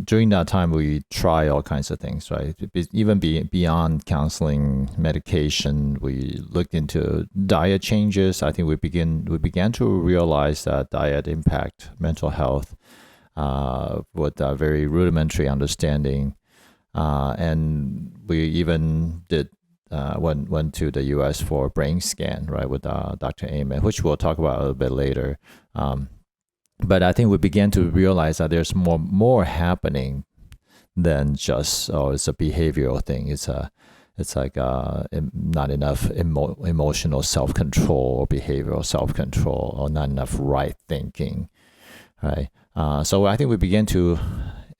during that time, we try all kinds of things, right? Even beyond counseling, medication, we looked into diet changes. I think we began to realize that diet impact mental health with a very rudimentary understanding. And we even did went to the U.S. for brain scan, right, with Dr. Amen, which we'll talk about a little bit later. But I think we began to realize that there's more happening than just it's a behavioral thing. It's like not enough emotional self control or behavioral self control or not enough right thinking, right? So I think we began to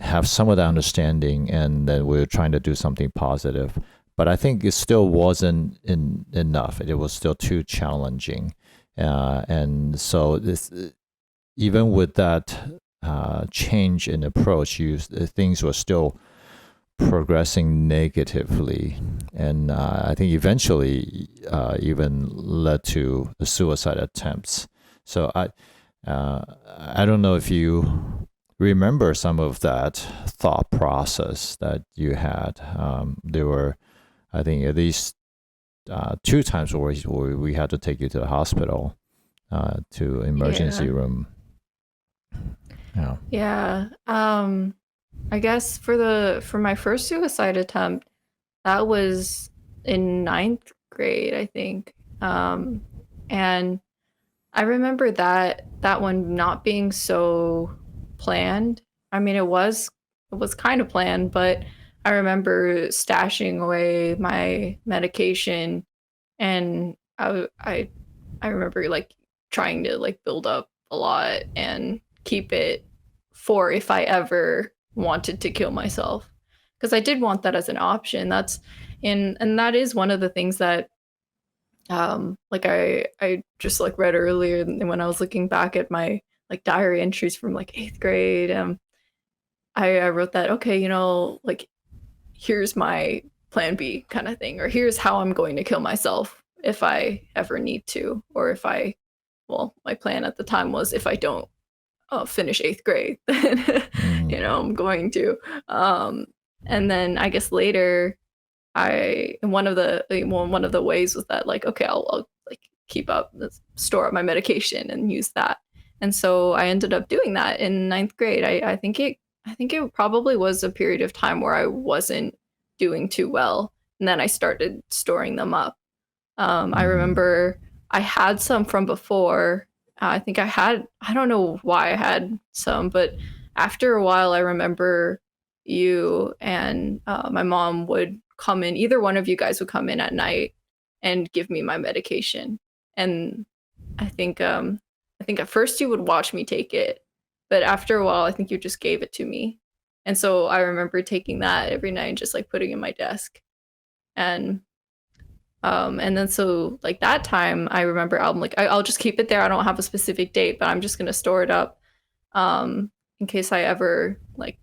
have some of that understanding, and then we were trying to do something positive. But I think it still wasn't enough. It was still too challenging, and so this even with that change in approach, things were still progressing negatively, and I think eventually even led to suicide attempts. So I don't know if you remember some of that thought process that you had. There were, I think, at least two times where we had to take you to the hospital, to emergency Yeah. room. Yeah. Yeah. I guess for my first suicide attempt, that was in ninth grade, I think. And I remember that one not being so planned. I mean, it was kind of planned, but I remember stashing away my medication, and I remember like trying to like build up a lot and keep it for if I ever wanted to kill myself, because I did want that as an option. And that is one of the things that like I just like read earlier when I was looking back at my like diary entries from like 8th grade. I wrote that, okay, like here's my plan B kind of thing, or here's how I'm going to kill myself if I ever need to, or if I, well, my plan at the time was if I don't finish 8th grade, then, Mm. I'm going to. Um, and then I guess later, one of the ways was that like, okay, I'll like keep up, store up my medication and use that. And so I ended up doing that in ninth grade. I think it probably was a period of time where I wasn't doing too well, and then I started storing them up. I Mm. remember I had some from before. I don't know why I had some, but after a while, I remember you and my mom would come in. Either one of you guys would come in at night and give me my medication. And I think, I think at first you would watch me take it, but after a while, I think you just gave it to me. And so I remember taking that every night and just like putting it in my desk. And and then so like that time I remember I'm like I'll just keep it there. I don't have a specific date, but I'm just gonna store it up in case I ever like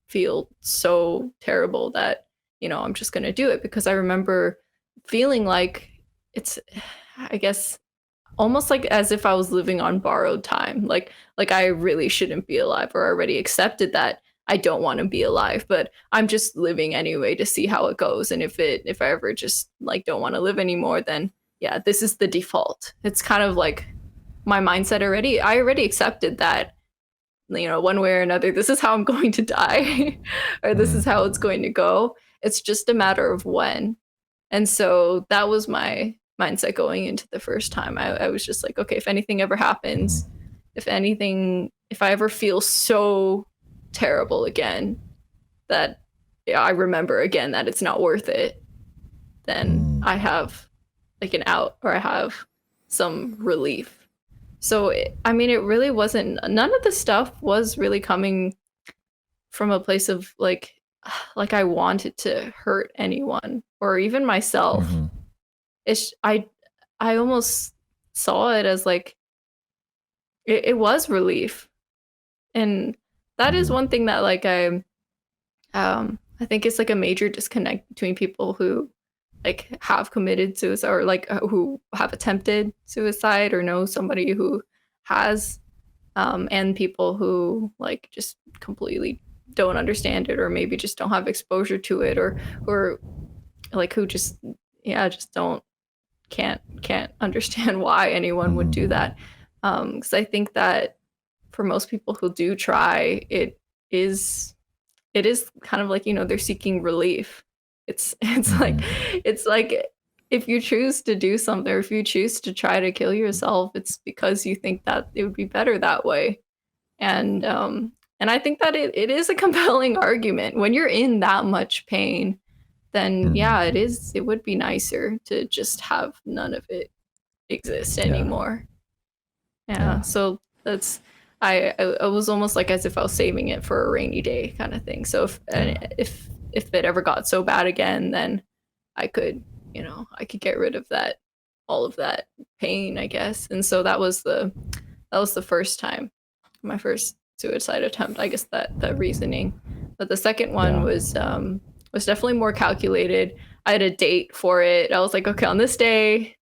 feel so terrible that I'm just gonna do it, because I remember feeling like it's, I guess, almost like as if I was living on borrowed time. Like I really shouldn't be alive, or already accepted that I don't want to be alive, but I'm just living anyway to see how it goes. And if I ever just like don't want to live anymore, then yeah, this is the default. It's kind of like my mindset already. I already accepted that, one way or another, this is how I'm going to die, or this is how it's Mm. going to go. It's just a matter of when. And so that was my mindset going into the first time. I was just like, okay, if anything ever happens, Mm. if I ever feel so terrible again that, yeah, I remember again that it's not worth it, then Mm. I have like an out, or I have some relief. So, I mean, it really wasn't, none of the stuff was really coming from a place of like I wanted to hurt anyone or even myself. Mm. It's I almost saw it as like it was relief. And that is Mm. one thing that like I think it's like a major disconnect between people who like have committed suicide, or like who have attempted suicide or know somebody who has, and people who like just completely don't understand it, or maybe just don't have exposure to it, or like who just, yeah, just don't can't understand why anyone would do Hmm. that. Because I think that for most people who do try, is it is kind of like, they're seeking relief. It's like Hmm. it's like if you choose to do something, or if you choose to try to kill yourself, it's because you think that it would be better that way. And I think that it is a compelling argument. When you're in that much pain, then Hmm. yeah, it would be nicer to just have none of it exist Yeah. anymore. Yeah. Yeah. So that's I was almost like as if I was saving it for a rainy day kind of thing. So Yeah. if it ever got so bad again, then I could, I could get rid of that, all of that pain, I guess. And so that was the first time, my first suicide attempt, I guess, that reasoning. But the second one Yeah. was definitely more calculated. I had a date for it. I was like, okay, on this day,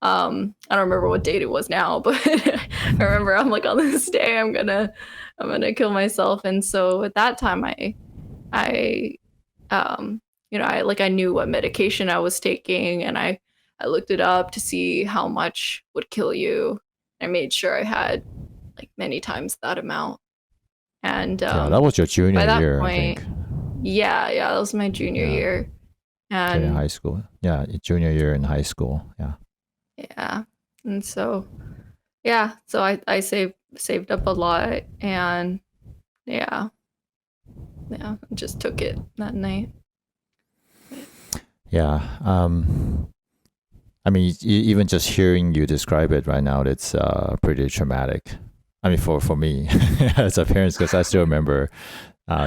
I don't remember what date it was now, but I remember I'm like, on this day I'm gonna kill myself. And so at that time I I knew what medication I was taking, and I looked it up to see how much would kill you. I made sure I had like many times that amount. And Yeah. That was your junior by that year, I point, think. yeah, that was my junior Yeah. year. Junior And high school. Yeah. Junior year in high school. Yeah. yeah. And so yeah, so I saved up a lot, and yeah, yeah, just took it that night. Yeah. I mean, even just hearing you describe it right now, it's pretty traumatic. I mean, for me as a parent, because I still remember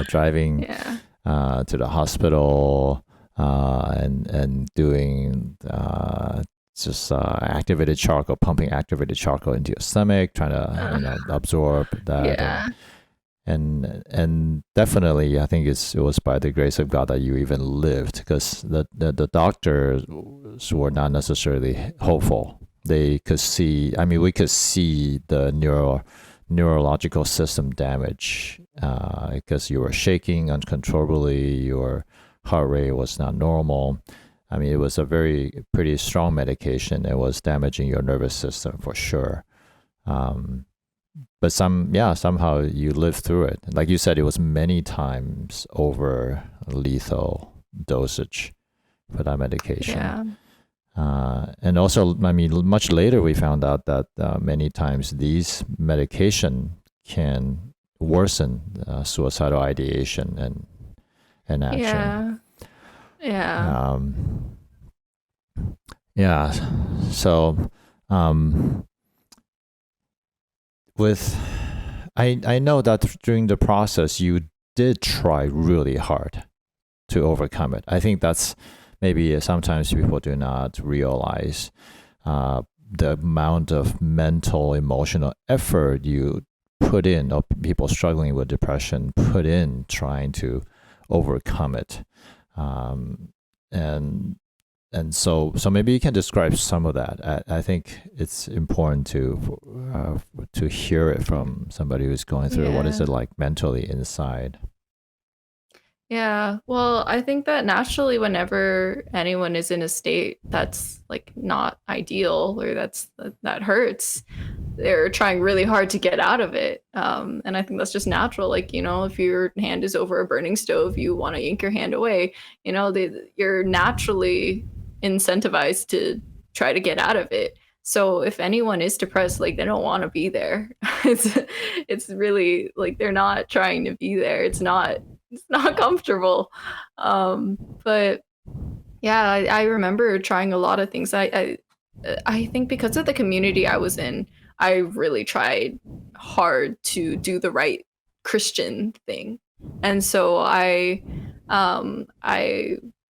driving Yeah. to the hospital and doing just activated charcoal, pumping activated charcoal into your stomach, trying to absorb that, Yeah. and definitely I think it was by the grace of God that you even lived, because the doctors were not necessarily hopeful. They could see, I mean, we could see the neurological system damage because you were shaking uncontrollably, your heart rate was not normal. I mean, it was a pretty strong medication. It was damaging your nervous system for sure. Um, but somehow you lived through it. Like you said, it was many times over lethal dosage for that medication. Yeah. And also, I mean, much later we found out that many times these medication can worsen suicidal ideation and action. Yeah. Yeah. Um, yeah. So, um, with I know that during the process you did try really hard to overcome it. I think that's maybe sometimes people do not realize the amount of mental, emotional effort you put in, or people struggling with depression put in trying to overcome it. Um, and so maybe you can describe some of that. I think it's important to hear it from somebody who's going through it. What is Yeah. it like mentally inside? Yeah. Well, I think that naturally, whenever anyone is in a state that's like not ideal, or that hurts, they're trying really hard to get out of it. And I think that's just natural. Like, if your hand is over a burning stove, you want to yank your hand away. You're naturally incentivized to try to get out of it. So if anyone is depressed, like they don't want to be there. it's it's really like they're not trying to be there. It's not comfortable. But yeah, I remember trying a lot of things. I think because of the community I was in, I really tried hard to do the right Christian thing. And so I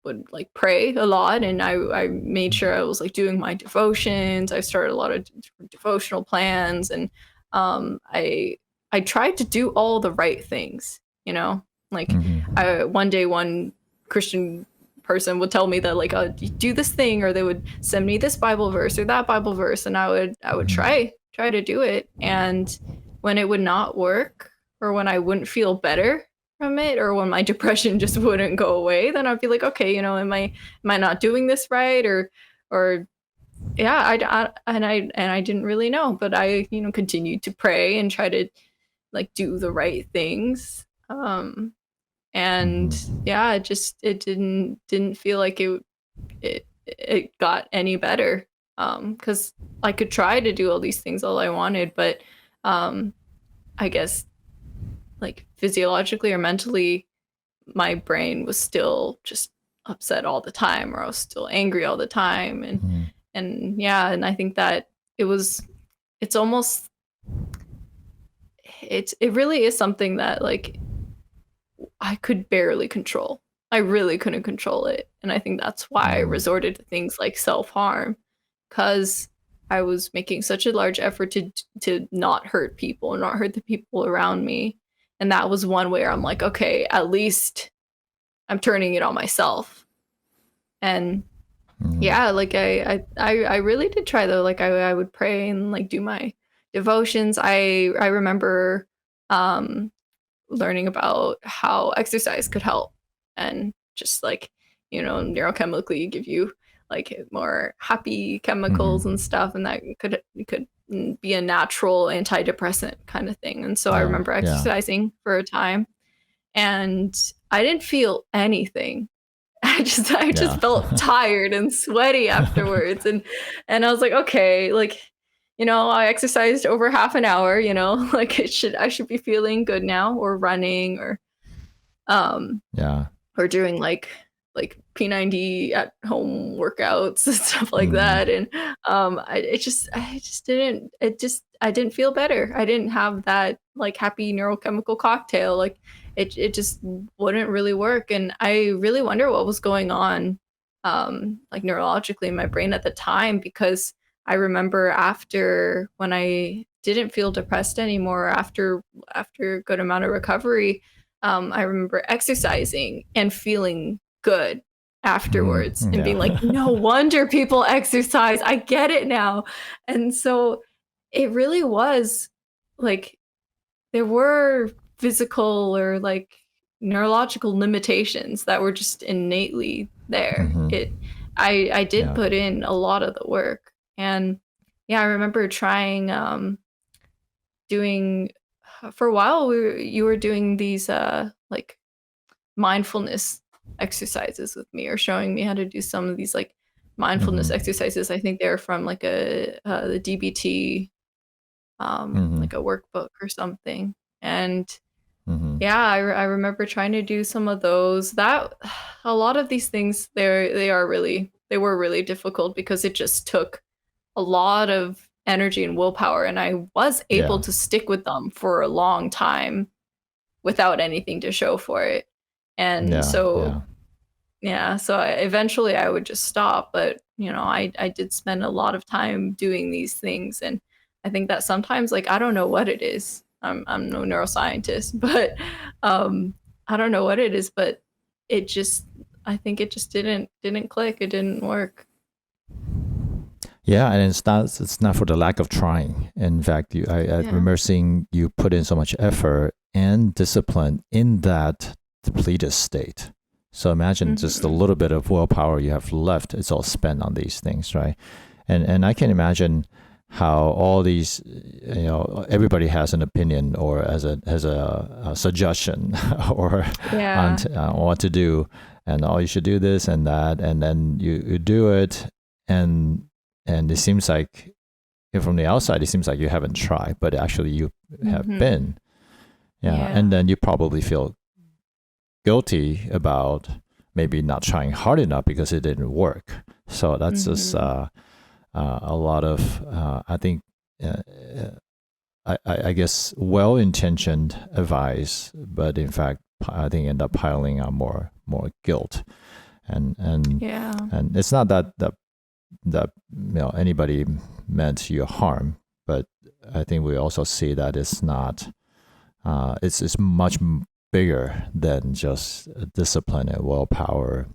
would like pray a lot, and I made sure I was like doing my devotions. I started a lot of devotional plans, and I tried to do all the right things, like Mm-hmm. one day one Christian person would tell me that like, oh, do this thing, or they would send me this Bible verse or that Bible verse, and I would Mm-hmm. try to do it. And when it would not work, or when I wouldn't feel better from it, or when my depression just wouldn't go away, then I'd be like, okay, am I not doing this right, or yeah, I didn't really know, but I continued to pray and try to like do the right things. And Mm-hmm. yeah, it didn't feel like it got any better. Because I could try to do all these things all I wanted, but um, I guess like physiologically or mentally, my brain was still just upset all the time, or I was still angry all the time, Mm-hmm. and yeah, and I think that it was it's almost it really is something that like I could barely control. I really couldn't control it. And I think that's why I Mm-hmm. resorted to things like self-harm, because I was making such a large effort to not hurt people, not hurt the people around me. And that was one way I'm like, okay, at least I'm turning it on myself. And Mm-hmm. yeah, like I really did try though. Like I would pray and like do my devotions. I remember um learning about how exercise could help, and just like neurochemically give you like more happy chemicals and Mm-hmm. stuff, and that could be a natural antidepressant kind of thing. And so I Yeah. remember Yeah. exercising for a time, and I didn't feel anything. I just Yeah. felt tired and sweaty afterwards, and I was like, okay, like I exercised over half an hour, like I should be feeling good now, or running, um Yeah. or doing like P90 at home workouts and stuff like Mm-hmm. that. And I didn't feel better. I didn't have that like happy neurochemical cocktail. Like it just wouldn't really work. And I really wonder what was going on like neurologically in my brain at the time, because I remember after, when I didn't feel depressed anymore, after a good amount of recovery, I remember exercising and feeling good afterwards Mm-hmm. and being like, Yeah. no wonder people exercise. I get it now. And so it really was like there were physical or like neurological limitations that were just innately there. Mm-hmm. I did Yeah. put in a lot of the work. And yeah, I remember trying doing for a while you were doing these like mindfulness exercises with me, or showing me how to do some of these like mindfulness Mm-hmm. exercises. I think they're from like the DBT, Mm-hmm. like a workbook or something. And Mm-hmm. yeah, I remember trying to do some of those. That a lot of these things, they were really difficult, because it just took a lot of energy and willpower, and I was able Yeah. to stick with them for a long time without anything to show for it. And Yeah. so Yeah. yeah, so eventually I would just stop, but I did spend a lot of time doing these things. And I think that sometimes, like, I don't know what it is. I'm no neuroscientist, but um I don't know what it is, but it just I think it just didn't click. It didn't work. Yeah, and it's not for the lack of trying. In fact, I Yeah. remember seeing you put in so much effort and discipline in that depleted state. So imagine just a Mhm. little bit of willpower you have left. It's all spent on these things, right? And I can imagine how all these, everybody has an opinion or a suggestion or on Yeah. what to do, and oh, you should do this and that, and then you do it, and it seems like, from the outside, it seems like you haven't tried, but actually you have Mhm. been. Yeah. And Yeah. then you probably feel guilty about maybe not trying hard enough because it didn't work. So that's just Mhm. a lot of, I think, uh, I guess, well intentioned advice, but in fact, I think end up piling on more guilt. And, Yeah. it's not that anybody meant you harm, but I think we also see that it's not it's much bigger than just discipline and willpower.